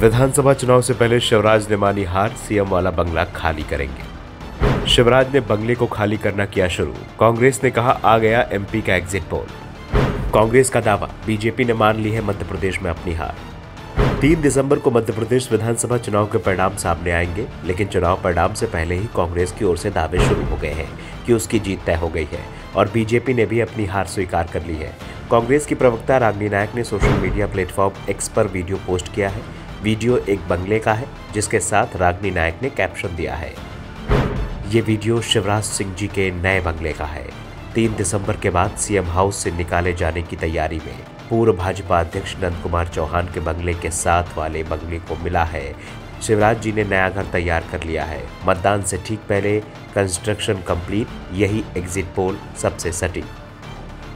विधानसभा चुनाव से पहले शिवराज ने मानी हार, सीएम वाला बंगला खाली करेंगे। शिवराज ने बंगले को खाली करना किया शुरू। कांग्रेस ने कहा आ गया एमपी का एग्जिट पोल। कांग्रेस का दावा, बीजेपी ने मान ली है मध्य प्रदेश में अपनी हार। 3 दिसंबर को मध्य प्रदेश विधानसभा चुनाव के परिणाम सामने आएंगे, लेकिन चुनाव परिणाम से पहले ही कांग्रेस की ओर से दावे शुरू हो गए हैं कि उसकी जीत तय हो गई है और बीजेपी ने भी अपनी हार स्वीकार कर ली है। कांग्रेस की प्रवक्ता रागिनी नायक ने सोशल मीडिया प्लेटफॉर्म एक्स पर वीडियो पोस्ट किया है। वीडियो एक बंगले का है, जिसके साथ रागिनी नायक ने कैप्शन दिया है। ये वीडियो शिवराज सिंह जी के नए बंगले का है। 3 दिसंबर के बाद सीएम हाउस से निकाले जाने की तैयारी में पूर्व भाजपा अध्यक्ष नंद कुमार चौहान के बंगले के साथ वाले बंगले को मिला है। शिवराज जी ने नया घर तैयार कर लिया है। मतदान से ठीक पहले कंस्ट्रक्शन कंप्लीट, यही एग्जिट पोल सबसे सटीक।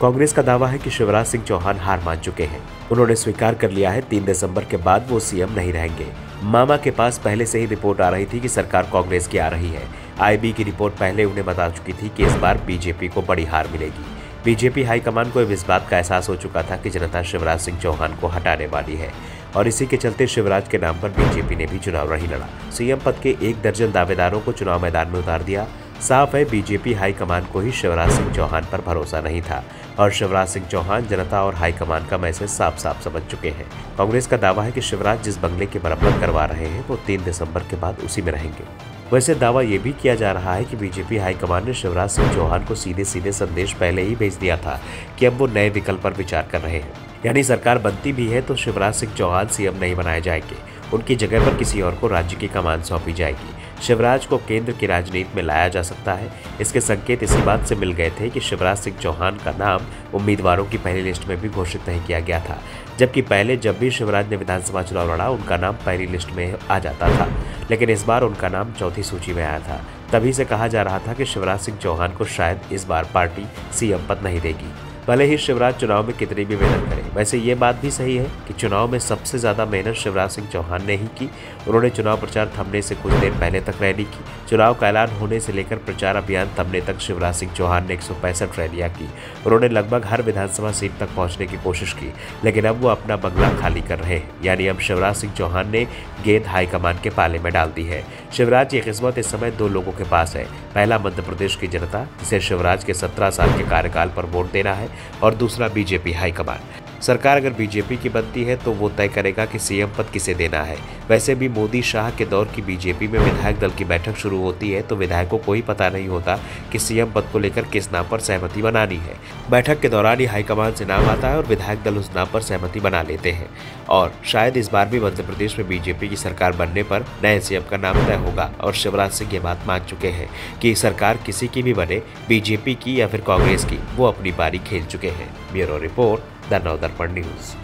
कांग्रेस का दावा है कि शिवराज सिंह चौहान हार मान चुके हैं। उन्होंने स्वीकार कर लिया है 3 दिसंबर के बाद वो सीएम नहीं रहेंगे। मामा के पास पहले से ही रिपोर्ट आ रही थी कि सरकार कांग्रेस की आ रही है। आईबी की रिपोर्ट पहले उन्हें बता चुकी थी कि इस बार बीजेपी को बड़ी हार मिलेगी। बीजेपी हाईकमान को इस बात का एहसास हो चुका था कि जनता शिवराज सिंह चौहान को हटाने वाली है और इसी के चलते शिवराज के नाम पर बीजेपी ने भी चुनाव नहीं लड़ा। सीएम पद के 1 दर्जन दावेदारों को चुनाव मैदान में उतार दिया। साफ है, बीजेपी हाईकमान को ही शिवराज सिंह चौहान पर भरोसा नहीं था और शिवराज सिंह चौहान जनता और हाईकमान का मैसेज साफ साफ समझ चुके हैं। कांग्रेस का दावा है कि शिवराज जिस बंगले की मरम्मत करवा रहे हैं वो 3 दिसंबर के बाद उसी में रहेंगे। वैसे दावा ये भी किया जा रहा है कि बीजेपी हाईकमान ने शिवराज सिंह चौहान को सीधे सीधे संदेश पहले ही भेज दिया था कि अब वो नए विकल्प पर विचार कर रहे हैं। यानी सरकार बनती भी है तो शिवराज सिंह चौहान सीएम नहीं बनाए जाएंगे, उनकी जगह पर किसी और को राज्य की कमान सौंपी जाएगी। शिवराज को केंद्र की राजनीति में लाया जा सकता है। इसके संकेत इसी बात से मिल गए थे कि शिवराज सिंह चौहान का नाम उम्मीदवारों की पहली लिस्ट में भी घोषित नहीं किया गया था, जबकि पहले जब भी शिवराज ने विधानसभा चुनाव लड़ा उनका नाम पहली लिस्ट में आ जाता था, लेकिन इस बार उनका नाम चौथी सूची में आया था। तभी से कहा जा रहा था कि शिवराज सिंह चौहान को शायद इस बार पार्टी सीएम पद नहीं देगी, भले ही शिवराज चुनाव में कितनी भी मेहनत करें। वैसे ये बात भी सही है कि चुनाव में सबसे ज्यादा मेहनत शिवराज सिंह चौहान ने ही की। उन्होंने चुनाव प्रचार थमने से कुछ देर पहले तक रैली की। चुनाव का ऐलान होने से लेकर प्रचार अभियान थमने तक शिवराज सिंह चौहान ने 165 रैलियां की। उन्होंने लगभग हर विधानसभा सीट तक पहुंचने की कोशिश की, लेकिन अब वो अपना बंगला खाली कर रहे हैं। यानी अब शिवराज सिंह चौहान ने गेंद हाईकमान के पाले में डाल दी है। शिवराज की किस्मत इस समय 2 लोगों के पास है। पहला मध्य प्रदेश की जनता, जिसे शिवराज के 17 साल के कार्यकाल पर वोट देना है, और दूसरा बीजेपी हाईकमान। सरकार अगर बीजेपी की बनती है तो वो तय करेगा कि सीएम पद किसे देना है। वैसे भी मोदी शाह के दौर की बीजेपी में विधायक दल की बैठक शुरू होती है तो विधायकों को ही पता नहीं होता कि सीएम पद को लेकर किस नाम पर सहमति बनानी है। बैठक के दौरान ही हाईकमान से नाम आता है और विधायक दल उस नाम पर सहमति बना लेते हैं। और शायद इस बार भी मध्य प्रदेश में बीजेपी की सरकार बनने पर नए सीएम का नाम तय होगा और शिवराज सिंह ये बात मान चुके हैं कि सरकार किसी की भी बने, बीजेपी की या फिर कांग्रेस की, वो अपनी बारी खेल चुके हैं। Bureau report, the Navdarpan news.